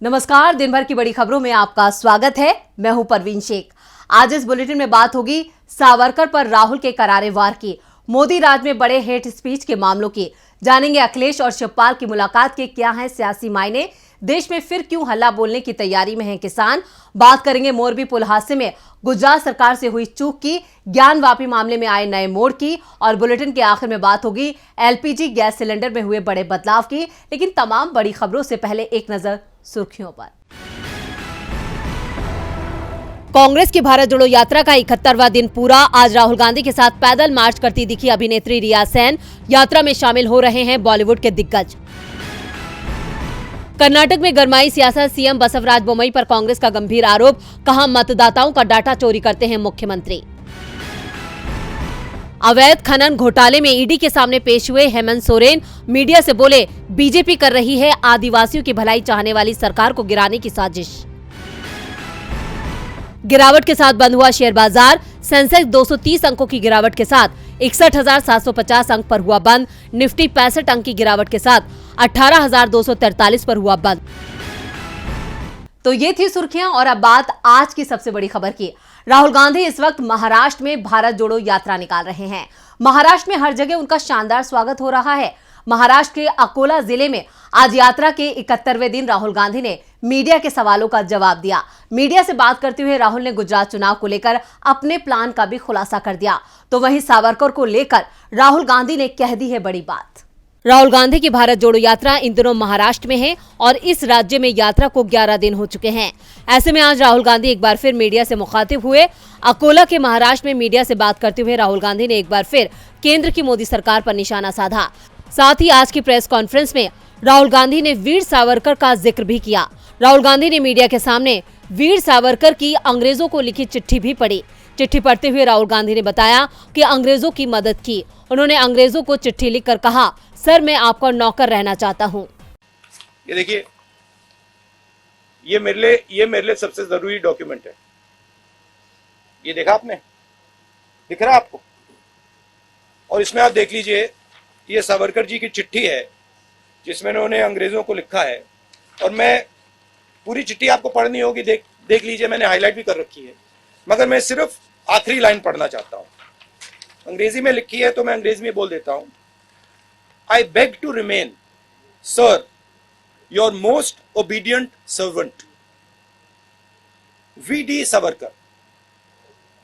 नमस्कार, दिन भर की बड़ी खबरों में आपका स्वागत है। मैं हूं परवीन शेख। आज इस बुलेटिन में बात होगी सावरकर पर राहुल के करारे वार की, मोदी राज में बड़े हेट स्पीच के मामलों की, जानेंगे अखिलेश और शिवपाल की मुलाकात के क्या हैं सियासी मायने, देश में फिर क्यों हल्ला बोलने की तैयारी में हैं किसान, बात करेंगे मोरबी पुल हादसे में गुजरात सरकार से हुई चूक की, ज्ञान वापी मामले में आए नए मोड़ की, और बुलेटिन के आखिर में बात होगी एलपीजी गैस सिलेंडर में हुए बड़े बदलाव की। लेकिन तमाम बड़ी खबरों से पहले एक नजर सुर्खियों पर। कांग्रेस की भारत जोड़ो यात्रा का 71वां दिन पूरा। आज राहुल गांधी के साथ पैदल मार्च करती दिखी अभिनेत्री रिया सेन। यात्रा में शामिल हो रहे हैं बॉलीवुड के दिग्गज। कर्नाटक में गरमाई सियासत, सीएम बसवराज बोम्मई पर कांग्रेस का गंभीर आरोप, कहा मतदाताओं का डाटा चोरी करते हैं मुख्यमंत्री। अवैध खनन घोटाले में ईडी के सामने पेश हुए हेमंत सोरेन, मीडिया से बोले बीजेपी कर रही है आदिवासियों की भलाई चाहने वाली सरकार को गिराने की साजिश। गिरावट के साथ बंद हुआ शेयर बाजार, सेंसेक्स 230 अंकों की गिरावट के साथ 61,750 अंक पर हुआ बंद। निफ्टी 65 अंक की गिरावट के साथ 18,243 पर हुआ बंद। तो ये थी सुर्खियां और अब बात आज की सबसे बड़ी खबर की। राहुल गांधी इस वक्त महाराष्ट्र में भारत जोड़ो यात्रा निकाल रहे हैं। महाराष्ट्र में हर जगह उनका शानदार स्वागत हो रहा है। महाराष्ट्र के अकोला जिले में आज यात्रा के 71वें दिन राहुल गांधी ने मीडिया के सवालों का जवाब दिया। मीडिया से बात करते हुए राहुल ने गुजरात चुनाव को लेकर अपने प्लान का भी खुलासा कर दिया। तो वहीं सावरकर को लेकर राहुल गांधी ने कह दी है बड़ी बात। राहुल गांधी की भारत जोड़ो यात्रा इन दिनों महाराष्ट्र में है और इस राज्य में यात्रा को 11 दिन हो चुके हैं। ऐसे में आज राहुल गांधी एक बार फिर मीडिया से मुखातिब हुए। अकोला के महाराष्ट्र में मीडिया से बात करते हुए राहुल गांधी ने एक बार फिर केंद्र की मोदी सरकार पर निशाना साधा। साथ ही आज की प्रेस कॉन्फ्रेंस में राहुल गांधी ने वीर सावरकर का जिक्र भी किया। राहुल गांधी ने मीडिया के सामने वीर सावरकर की अंग्रेजों को लिखी चिट्ठी भी पढ़ी। चिट्ठी पढ़ते हुए राहुल गांधी ने बताया कि अंग्रेजों की मदद की। उन्होंने अंग्रेजों को चिट्ठी लिखकर कहा, सर मैं आपका नौकर रहना चाहता हूँ। ये देखिए, ये मेरे लिए सबसे जरूरी डॉक्यूमेंट है। ये देखा आपने, दिख रहा आपको? और इसमें आप देख लीजिए, ये सावरकर जी की चिट्ठी है जिसमें उन्होंने अंग्रेजों को लिखा है। और मैं पूरी चिट्ठी आपको पढ़नी होगी, देख लीजिए, मैंने हाईलाइट भी कर रखी है, मगर मैं सिर्फ आखिरी लाइन पढ़ना चाहता हूं। अंग्रेजी में लिखी है तो मैं अंग्रेजी में बोल देता हूं। I beg to remain, sir, your most obedient servant, V.D. Savarkar.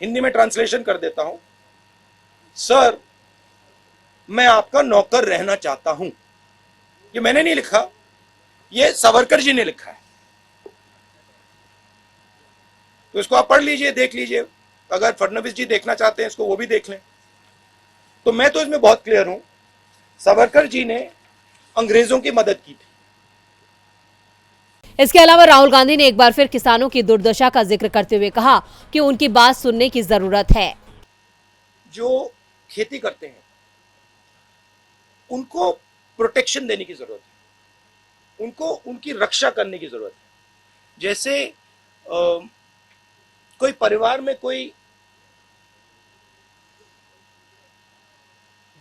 Hindi में ट्रांसलेशन कर देता हूं, सर मैं आपका नौकर रहना चाहता हूं। ये मैंने नहीं लिखा, ये सावरकर जी ने लिखा है। तो इसको आप पढ़ लीजिए, देख लीजिए। अगर फडणवीस जी देखना चाहते हैं इसको, वो भी देख लें। तो मैं तो इसमें बहुत क्लियर हूं, सावरकर जी ने अंग्रेजों की मदद की थी। इसके अलावा राहुल गांधी ने एक बार फिर किसानों की दुर्दशा का जिक्र करते हुए कहा कि उनकी बात सुनने की जरूरत है। जो खेती करते हैं उनको प्रोटेक्शन देने की जरूरत है, उनको उनकी रक्षा करने की जरूरत है। जैसे कोई परिवार में कोई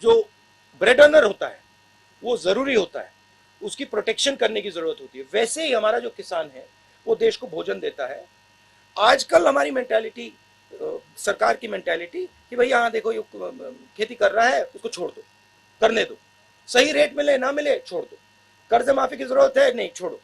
जो ब्रेड अर्नर होता है वो जरूरी होता है, उसकी प्रोटेक्शन करने की जरूरत होती है। वैसे ही हमारा जो किसान है वो देश को भोजन देता है। आजकल हमारी मेंटालिटी, सरकार की मेंटालिटी कि भाई हाँ देखो ये खेती कर रहा है, उसको छोड़ दो, करने दो, सही रेट मिले ना मिले छोड़ दो, कर्ज माफी की जरूरत है नहीं छोड़ो।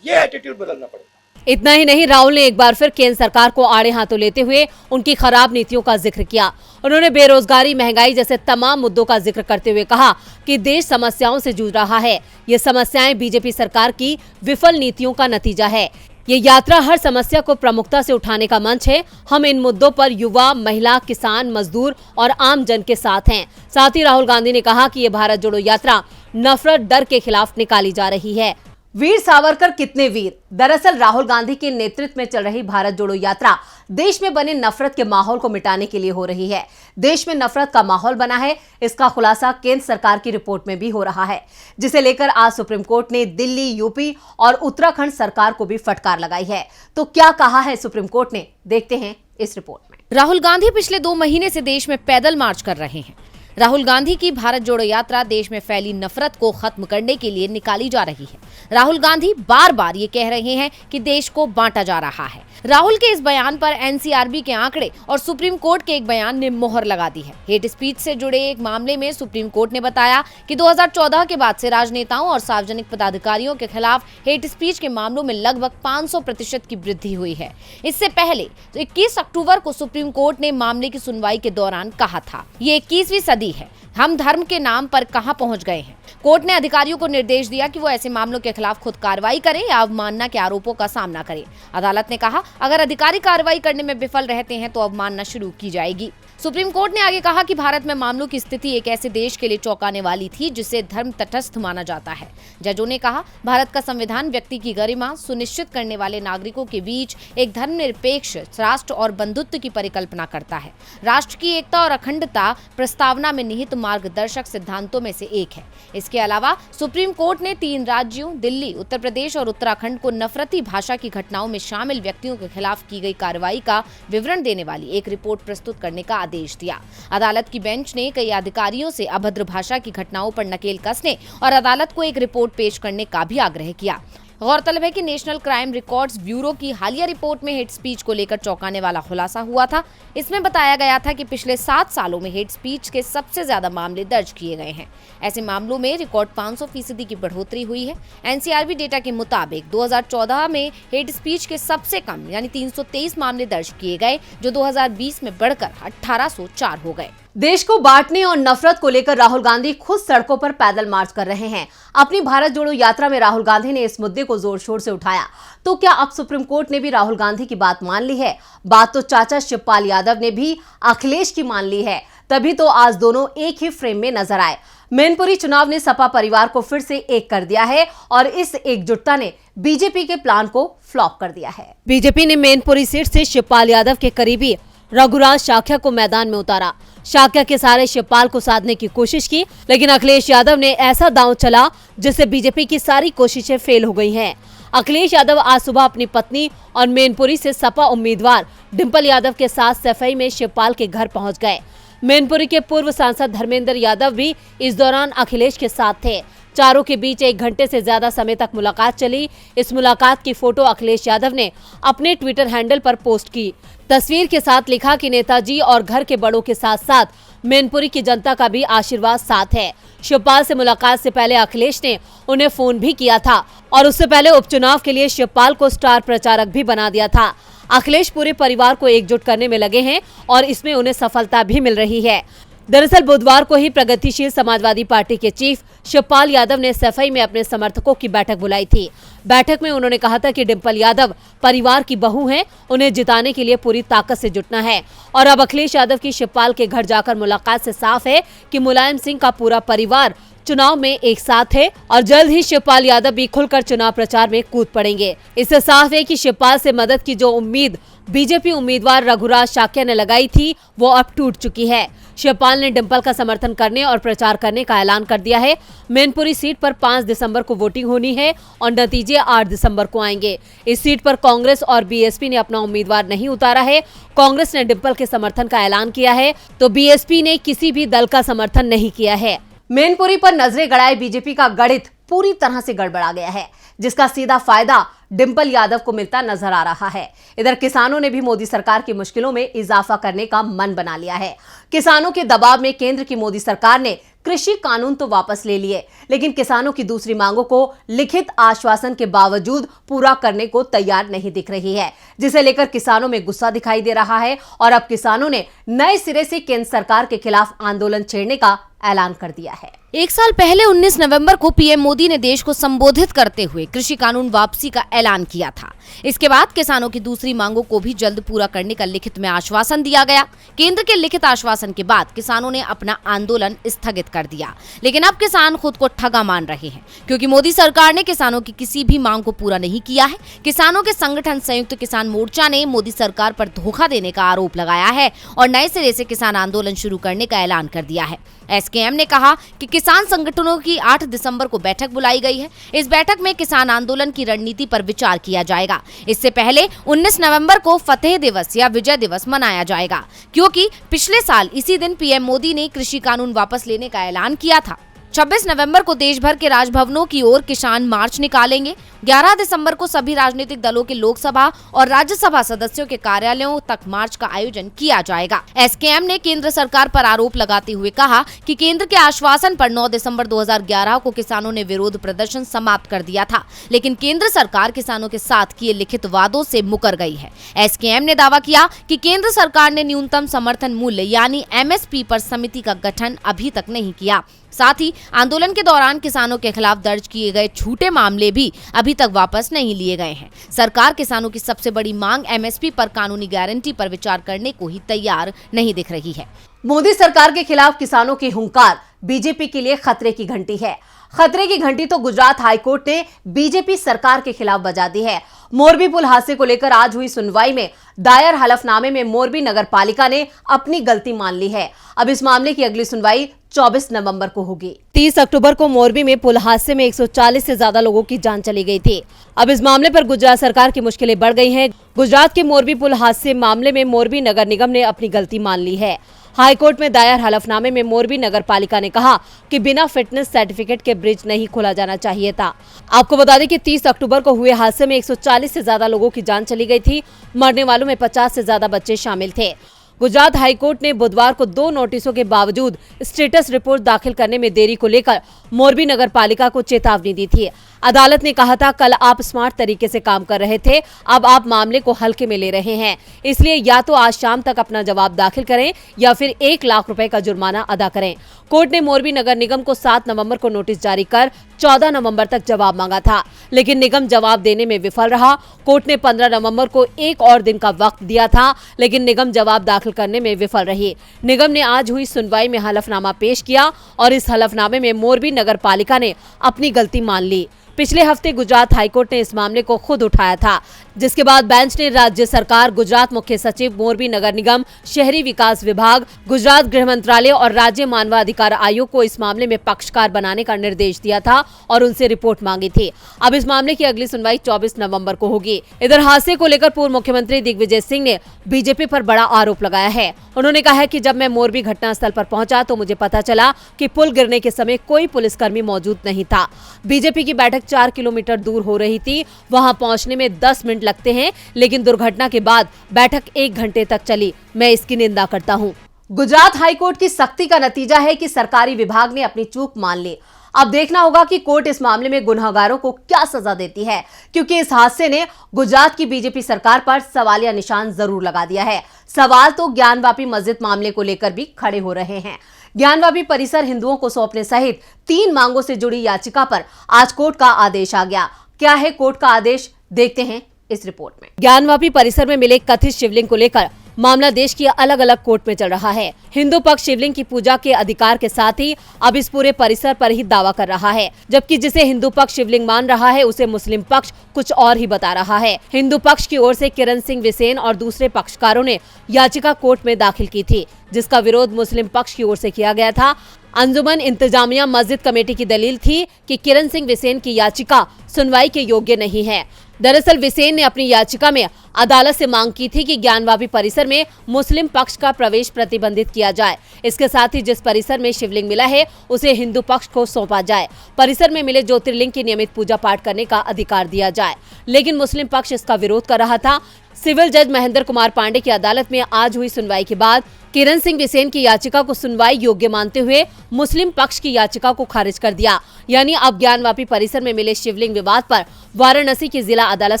ये एटीट्यूड बदलना पड़ेगा। इतना ही नहीं, राहुल ने एक बार फिर केंद्र सरकार को आड़े हाथों लेते हुए उनकी खराब नीतियों का जिक्र किया। उन्होंने बेरोजगारी, महंगाई जैसे तमाम मुद्दों का जिक्र करते हुए कहा कि देश समस्याओं से जूझ रहा है। ये समस्याएं बीजेपी सरकार की विफल नीतियों का नतीजा है। ये यात्रा हर समस्या को प्रमुखता से उठाने का मंच है। हम इन मुद्दों पर युवा, महिला, किसान, मजदूर और आम जन के साथ हैं। साथ ही राहुल गांधी ने कहा कि ये भारत जोड़ो यात्रा नफरत, डर के खिलाफ निकाली जा रही है। वीर सावरकर कितने वीर? दरअसल राहुल गांधी के नेतृत्व में चल रही भारत जोड़ो यात्रा देश में बने नफरत के माहौल को मिटाने के लिए हो रही है। देश में नफरत का माहौल बना है, इसका खुलासा केंद्र सरकार की रिपोर्ट में भी हो रहा है, जिसे लेकर आज सुप्रीम कोर्ट ने दिल्ली, यूपी और उत्तराखंड सरकार को भी फटकार लगाई है। तो क्या कहा है सुप्रीम कोर्ट ने, देखते हैं इस रिपोर्ट में। राहुल गांधी पिछले 2 महीने से देश में पैदल मार्च कर रहे हैं। राहुल गांधी की भारत जोड़ो यात्रा देश में फैली नफरत को खत्म करने के लिए निकाली जा रही है। राहुल गांधी बार बार ये कह रहे हैं कि देश को बांटा जा रहा है। राहुल के इस बयान पर एनसीआरबी के आंकड़े और सुप्रीम कोर्ट के एक बयान ने मोहर लगा दी है। हेट स्पीच से जुड़े एक मामले में सुप्रीम कोर्ट ने बताया कि 2014 के बाद से राजनेताओं और सार्वजनिक पदाधिकारियों के खिलाफ हेट स्पीच के मामलों में लगभग 500% की वृद्धि हुई है। इससे पहले 21 अक्टूबर को सुप्रीम कोर्ट ने मामले की सुनवाई के दौरान कहा था, ये 21वीं सदी है, हम धर्म के नाम पर कहां पहुंच गए हैं। कोर्ट ने अधिकारियों को निर्देश दिया कि वो ऐसे मामलों के खिलाफ खुद कार्रवाई करें या अवमानना के आरोपों का सामना करें। अदालत ने कहा, अगर अधिकारी कार्रवाई करने में विफल रहते हैं तो अवमानना शुरू की जाएगी। सुप्रीम कोर्ट ने आगे कहा कि भारत में मामलों की स्थिति एक ऐसे देश के लिए चौंकाने वाली थी जिसे धर्म तटस्थ माना जाता है। जजों ने कहा, भारत का संविधान व्यक्ति की गरिमा सुनिश्चित करने वाले नागरिकों के बीच एक धर्मनिरपेक्ष राष्ट्र और बंधुत्व की परिकल्पना करता है। राष्ट्र की एकता और अखंडता प्रस्तावना में निहित मार्गदर्शक सिद्धांतों में से एक है। इसके अलावा सुप्रीम कोर्ट ने 3 राज्यों दिल्ली, उत्तर प्रदेश और उत्तराखंड को नफरती भाषा की घटनाओं में शामिल व्यक्तियों के खिलाफ की गई कार्रवाई का विवरण देने वाली एक रिपोर्ट प्रस्तुत करने का आदेश दिया। अदालत की बेंच ने कई अधिकारियों से अभद्र भाषा की घटनाओं पर नकेल कसने और अदालत को एक रिपोर्ट पेश करने का भी आग्रह किया। गौरतलब है कि नेशनल क्राइम रिकॉर्ड्स ब्यूरो की हालिया रिपोर्ट में हेट स्पीच को लेकर चौंकाने वाला खुलासा हुआ था। इसमें बताया गया था कि पिछले 7 सालों में हेट स्पीच के सबसे ज्यादा मामले दर्ज किए गए हैं। ऐसे मामलों में रिकॉर्ड 500% की बढ़ोतरी हुई है। एनसीआरबी डेटा के मुताबिक 2014 में हेट स्पीच के सबसे कम यानी 323 मामले दर्ज किए गए, जो 2020 में बढ़कर 1804 हो गए। देश को बांटने और नफरत को लेकर राहुल गांधी खुद सड़कों पर पैदल मार्च कर रहे हैं। अपनी भारत जोड़ो यात्रा में राहुल गांधी ने इस मुद्दे को जोर शोर से उठाया। तो क्या अब सुप्रीम कोर्ट ने भी राहुल गांधी की बात मान ली है? बात तो चाचा शिवपाल यादव ने भी अखिलेश की मान ली है। तभी तो आज दोनों एक ही फ्रेम में नजर आए। मैनपुरी चुनाव ने सपा परिवार को फिर से एक कर दिया है और इस एकजुटता ने बीजेपी के प्लान को फ्लॉप कर दिया है। बीजेपी ने मैनपुरी सीट से शिवपाल यादव के करीबी रघुराज शाक्या को मैदान में उतारा। शाक्या के सारे शिवपाल को साधने की कोशिश की, लेकिन अखिलेश यादव ने ऐसा दांव चला जिससे बीजेपी की सारी कोशिशें फेल हो गई हैं। अखिलेश यादव आज सुबह अपनी पत्नी और मैनपुरी से सपा उम्मीदवार डिंपल यादव के साथ सफाई में शिवपाल के घर पहुंच गए। मैनपुरी के पूर्व सांसद धर्मेंद्र यादव भी इस दौरान अखिलेश के साथ थे। चारों के बीच 1 घंटे से ज्यादा समय तक मुलाकात चली। इस मुलाकात की फोटो अखिलेश यादव ने अपने ट्विटर हैंडल पर पोस्ट की। तस्वीर के साथ लिखा कि नेताजी और घर के बड़ों के साथ साथ मैनपुरी की जनता का भी आशीर्वाद साथ है। शिवपाल से मुलाकात से पहले अखिलेश ने उन्हें फोन भी किया था और उससे पहले उपचुनाव के लिए शिवपाल को स्टार प्रचारक भी बना दिया था। अखिलेश पूरे परिवार को एकजुट करने में लगे हैं और इसमें उन्हें सफलता भी मिल रही है। दरअसल बुधवार को ही प्रगतिशील समाजवादी पार्टी के चीफ शिवपाल यादव ने सफाई में अपने समर्थकों की बैठक बुलाई थी। बैठक में उन्होंने कहा था कि डिंपल यादव परिवार की बहू हैं, उन्हें जिताने के लिए पूरी ताकत से जुटना है। और अब अखिलेश यादव की शिवपाल के घर जाकर मुलाकात से साफ है कि मुलायम सिंह का पूरा परिवार चुनाव में एक साथ है और जल्द ही शिवपाल यादव भी खुलकर चुनाव प्रचार में कूद पड़ेंगे। इससे साफ है कि शिवपाल से मदद की जो उम्मीद बीजेपी उम्मीदवार रघुराज शाक्या ने लगाई थी वो अब टूट चुकी है। शिवपाल ने डिंपल का समर्थन करने और प्रचार करने का ऐलान कर दिया है। मैनपुरी सीट पर 5 दिसंबर को वोटिंग होनी है और नतीजे 8 दिसंबर को आएंगे। इस सीट पर कांग्रेस और बीएसपी ने अपना उम्मीदवार नहीं उतारा है। कांग्रेस ने डिंपल के समर्थन का ऐलान किया है तो बीएसपी ने किसी भी दल का समर्थन नहीं किया है। मैनपुरी पर नजरें गड़ाए बीजेपी का गणित पूरी तरह से गड़बड़ा गया है, जिसका सीधा फायदा डिंपल यादव को मिलता नजर आ रहा है। इधर किसानों ने भी मोदी सरकार की मुश्किलों में इजाफा करने का मन बना लिया है। किसानों के दबाव में केंद्र की मोदी सरकार ने कृषि कानून तो वापस ले लिए, लेकिन किसानों की दूसरी मांगों को लिखित आश्वासन के बावजूद पूरा करने को तैयार नहीं दिख रही है, जिसे लेकर किसानों में गुस्सा दिखाई दे रहा है। और अब किसानों ने नए सिरे से केंद्र सरकार के खिलाफ आंदोलन छेड़ने का ऐलान कर दिया है। 1 साल पहले 19 नवंबर को पीएम मोदी ने देश को संबोधित करते हुए कृषि कानून वापसी का ऐलान किया था। इसके बाद किसानों की दूसरी मांगों को भी जल्द पूरा करने का लिखित में आश्वासन दिया गया। केंद्र के लिखित आश्वासन के बाद किसानों ने अपना आंदोलन स्थगित कर दिया, लेकिन अब किसान खुद को ठगा मान रहे हैं, क्योंकि मोदी सरकार ने किसानों की किसी भी मांग को पूरा नहीं किया है। किसानों के संगठन संयुक्त किसान मोर्चा ने मोदी सरकार पर धोखा देने का आरोप लगाया है और नए सिरे से किसान आंदोलन शुरू करने का ऐलान कर दिया है। ऐसे एसकेएम ने कहा कि किसान संगठनों की 8 दिसंबर को बैठक बुलाई गई है। इस बैठक में किसान आंदोलन की रणनीति पर विचार किया जाएगा। इससे पहले 19 नवंबर को फतेह दिवस या विजय दिवस मनाया जाएगा, क्योंकि पिछले साल इसी दिन पीएम मोदी ने कृषि कानून वापस लेने का ऐलान किया था। 26 नवंबर को देश भर के राजभवनों की ओर किसान मार्च निकालेंगे। 11 दिसंबर को सभी राजनीतिक दलों के लोकसभा और राज्यसभा सदस्यों के कार्यालयों तक मार्च का आयोजन किया जाएगा। एसकेएम ने केंद्र सरकार पर आरोप लगाते हुए कहा कि केंद्र के आश्वासन पर 9 दिसंबर 2011 को किसानों ने विरोध प्रदर्शन समाप्त कर दिया था, लेकिन केंद्र सरकार किसानों के साथ किए लिखित वादों से मुकर गई है। एसकेएम ने दावा किया कि केंद्र सरकार ने न्यूनतम समर्थन मूल्य यानी एमएसपी पर समिति का गठन अभी तक नहीं किया। साथ ही आंदोलन के दौरान किसानों के खिलाफ दर्ज किए गए झूठे मामले भी अभी तक वापस नहीं लिए गए हैं। सरकार किसानों की सबसे बड़ी मांग एमएसपी पर कानूनी गारंटी पर विचार करने को ही तैयार नहीं दिख रही है। मोदी सरकार के खिलाफ किसानों की हुंकार बीजेपी के लिए खतरे की घंटी है। खतरे की घंटी तो गुजरात हाईकोर्ट ने बीजेपी सरकार के खिलाफ बजा दी है। मोरबी पुल हादसे को लेकर आज हुई सुनवाई में दायर हलफनामे में मोरबी नगर पालिका ने अपनी गलती मान ली है। अब इस मामले की अगली सुनवाई 24 नवंबर को होगी। 30 अक्टूबर को मोरबी में पुल हादसे में 140 से ज्यादा लोगों की जान चली गई थी। अब इस मामले पर गुजरात सरकार की मुश्किलें बढ़ गई हैं। गुजरात के मोरबी पुल हादसे मामले में मोरबी नगर निगम ने अपनी गलती मान ली है। हाईकोर्ट में दायर हलफनामे में मोरबी नगर पालिका ने कहा कि बिना फिटनेस सर्टिफिकेट के ब्रिज नहीं खोला जाना चाहिए था। आपको बता दें कि 30 अक्टूबर को हुए हादसे में 140 से ज्यादा लोगों की जान चली गई थी। मरने वालों में 50 से ज्यादा बच्चे शामिल थे। गुजरात हाईकोर्ट ने बुधवार को 2 नोटिसों के बावजूद स्टेटस रिपोर्ट दाखिल करने में देरी को लेकर मोरबी नगर पालिका को चेतावनी दी थी। अदालत ने कहा था, कल आप स्मार्ट तरीके से काम कर रहे थे, अब आप मामले को हल्के में ले रहे हैं, इसलिए या तो आज शाम तक अपना जवाब दाखिल करें या फिर 1 लाख रुपए का जुर्माना अदा करें। कोर्ट ने मोरबी नगर निगम को 7 नवंबर को नोटिस जारी कर 14 नवंबर तक जवाब मांगा था, लेकिन निगम जवाब देने में विफल रहा। कोर्ट ने 15 नवंबर को एक और दिन का वक्त दिया था, लेकिन निगम जवाब दाखिल करने में विफल रही। निगम ने आज हुई सुनवाई में हलफनामा पेश किया और इस हलफनामे में मोरबी नगर पालिका ने अपनी गलती मान ली। पिछले हफ्ते गुजरात हाईकोर्ट ने इस मामले को खुद उठाया था, जिसके बाद बेंच ने राज्य सरकार, गुजरात मुख्य सचिव, मोरबी नगर निगम, शहरी विकास विभाग, गुजरात गृह मंत्रालय और राज्य मानवाधिकार आयोग को इस मामले में पक्षकार बनाने का निर्देश दिया था और उनसे रिपोर्ट मांगी थी। अब इस मामले की अगली सुनवाई 24 नवंबर को होगी। इधर हादसे को लेकर पूर्व मुख्यमंत्री दिग्विजय सिंह ने बीजेपी पर बड़ा आरोप लगाया है। उन्होंने कहा है कि जब मैं मोरबी घटनास्थल पर पहुंचा तो मुझे पता चला कि पुल गिरने के समय कोई पुलिसकर्मी मौजूद नहीं था। बीजेपी की बैठक 4 किलोमीटर दूर हो रही थी, वहां पहुंचने में 10 मिनट लगते हैं, लेकिन दुर्घटना के बाद बैठक 1 घंटे तक चली। मैं इसकी निंदा करता हूं। गुजरात हाईकोर्ट की सख्ती का नतीजा है कि सरकारी विभाग ने अपनी चूक मान ली। अब देखना होगा कि कोर्ट इस मामले में गुनहगारों को क्या सजा देती है, क्योंकि इस हादसे ने गुजरात की बीजेपी सरकार पर सवालिया निशान जरूर लगा दिया है। सवाल तो ज्ञानवापी मस्जिद मामले को लेकर भी खड़े हो रहे हैं। ज्ञानवापी परिसर हिंदुओं को सौंपने सहित 3 मांगों से जुड़ी याचिका पर आज कोर्ट का आदेश आ गया। क्या है कोर्ट का आदेश, देखते हैं इस रिपोर्ट में। ज्ञानवापी परिसर में मिले कथित शिवलिंग को लेकर मामला देश की अलग अलग कोर्ट में चल रहा है। हिंदू पक्ष शिवलिंग की पूजा के अधिकार के साथ ही अब इस पूरे परिसर पर ही दावा कर रहा है, जबकि जिसे हिंदू पक्ष शिवलिंग मान रहा है उसे मुस्लिम पक्ष कुछ और ही बता रहा है। हिंदू पक्ष की ओर से किरण सिंह बिसेन और दूसरे पक्षकारों ने याचिका कोर्ट में दाखिल की थी, जिसका विरोध मुस्लिम पक्ष की ओर से किया गया था। अंजुमन इंतजामिया मस्जिद कमेटी की दलील थी कि किरण सिंह बिसेन की याचिका सुनवाई के योग्य नहीं है। दरअसल बिसेन ने अपनी याचिका में अदालत से मांग की थी कि ज्ञानवापी परिसर में मुस्लिम पक्ष का प्रवेश प्रतिबंधित किया जाए। इसके साथ ही जिस परिसर में शिवलिंग मिला है उसे हिंदू पक्ष को सौंपा जाए। परिसर में मिले ज्योतिर्लिंग की नियमित पूजा पाठ करने का अधिकार दिया जाए, लेकिन मुस्लिम पक्ष इसका विरोध कर रहा था। सिविल जज महेंद्र कुमार पांडे की अदालत में आज हुई सुनवाई के बाद किरण सिंह बिसेन की याचिका को सुनवाई योग्य मानते हुए मुस्लिम पक्ष की याचिका को खारिज कर दिया। यानी अब ज्ञानवापी परिसर में मिले शिवलिंग विवाद पर वाराणसी की जिला अदालत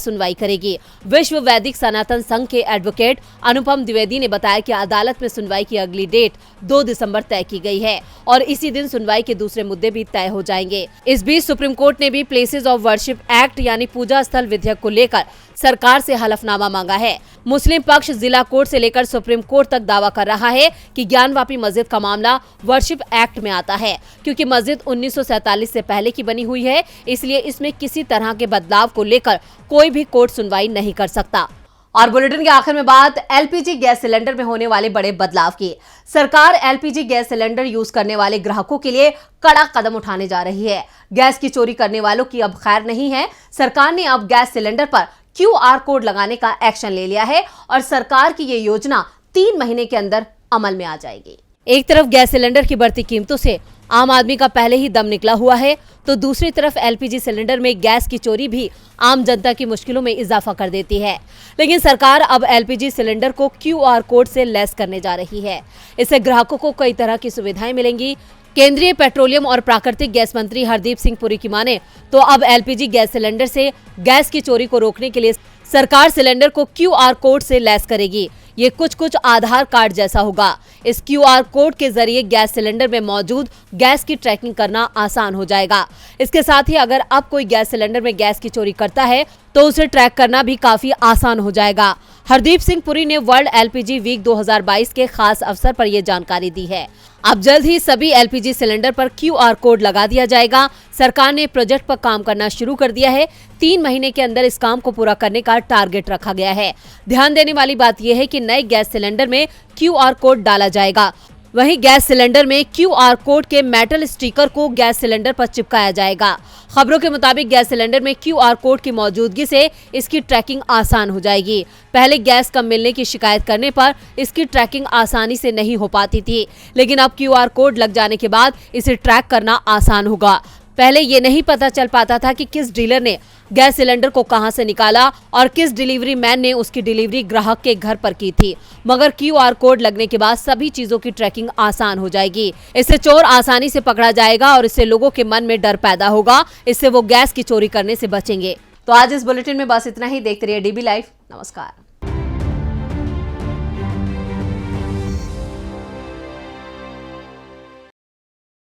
सुनवाई करेगी। विश्व वैदिक सनातन संघ के एडवोकेट अनुपम द्विवेदी ने बताया कि अदालत में सुनवाई की अगली डेट 2 दिसंबर तय की गई है और इसी दिन सुनवाई के दूसरे मुद्दे भी तय हो जाएंगे। इस बीच सुप्रीम कोर्ट ने भी प्लेसेस ऑफ वर्शिप एक्ट यानी पूजा स्थल विधेयक को लेकर सरकार से हलफनामा मांगा है। मुस्लिम पक्ष जिला कोर्ट से लेकर सुप्रीम कोर्ट तक दावा कर रहा है कि ज्ञानवापी मस्जिद का मामला वर्शिप एक्ट में आता है, क्योंकि मस्जिद 1947 से पहले की बनी हुई है, इसलिए इसमें किसी तरह के बदलाव को लेकर कोई भी कोर्ट सुनवाई नहीं कर सकता। और बुलेटिन के आखिर में बात एलपीजी गैस सिलेंडर में होने वाले बड़े बदलाव की। सरकार एलपीजी गैस सिलेंडर यूज करने वाले ग्राहकों के लिए कड़ा कदम उठाने जा रही है। गैस की चोरी करने वालों की अब खैर नहीं है। सरकार ने अब गैस सिलेंडर पर QR कोड लगाने का एक्शन ले लिया है और सरकार की ये योजना 3 महीने के अंदर अमल में आ जाएगी। एक तरफ गैस सिलेंडर की बढ़ती कीमतों से आम आदमी का पहले ही दम निकला हुआ है, तो दूसरी तरफ एलपीजी सिलेंडर में गैस की चोरी भी आम जनता की मुश्किलों में इजाफा कर देती है। लेकिन सरकार अब एलपीजी सिलेंडर को QR कोड से लैस करने जा रही है। इससे ग्राहकों को कई तरह की सुविधाएं मिलेंगी। केंद्रीय पेट्रोलियम और प्राकृतिक गैस मंत्री हरदीप सिंह पुरी की माने तो अब एलपीजी गैस सिलेंडर से गैस की चोरी को रोकने के लिए सरकार सिलेंडर को QR कोड से लैस करेगी। ये कुछ आधार कार्ड जैसा होगा। इस QR कोड के जरिए गैस सिलेंडर में मौजूद गैस की ट्रैकिंग करना आसान हो जाएगा। इसके साथ ही अगर अब कोई गैस सिलेंडर में गैस की चोरी करता है तो उसे ट्रैक करना भी काफी आसान हो जाएगा। हरदीप सिंह पुरी ने वर्ल्ड एलपीजी वीक 2022 के खास अवसर पर यह जानकारी दी है। अब जल्द ही सभी एलपीजी सिलेंडर पर QR कोड लगा दिया जाएगा। सरकार ने प्रोजेक्ट पर काम करना शुरू कर दिया है। 3 महीने के अंदर इस काम को पूरा करने का टारगेट रखा गया है। ध्यान देने वाली बात यह है कि नए गैस सिलेंडर में QR कोड डाला जाएगा। वहीं गैस सिलेंडर में QR कोड के मेटल स्टिकर को गैस सिलेंडर पर चिपकाया जाएगा। खबरों के मुताबिक गैस सिलेंडर में QR कोड की मौजूदगी से इसकी ट्रैकिंग आसान हो जाएगी। पहले गैस कम मिलने की शिकायत करने पर इसकी ट्रैकिंग आसानी से नहीं हो पाती थी, लेकिन अब QR कोड लग जाने के बाद इसे ट्रैक करना आसान होगा। पहले ये नहीं पता चल पाता था कि किस डीलर ने गैस सिलेंडर को कहां से निकाला और किस डिलीवरी मैन ने उसकी डिलीवरी ग्राहक के घर पर की थी, मगर QR कोड लगने के बाद सभी चीजों की ट्रैकिंग आसान हो जाएगी। इससे चोर आसानी से पकड़ा जाएगा और इससे लोगों के मन में डर पैदा होगा। इससे वो गैस की चोरी करने से बचेंगे। तो आज इस बुलेटिन में बस इतना ही। देखते रहिए DB लाइव। नमस्कार।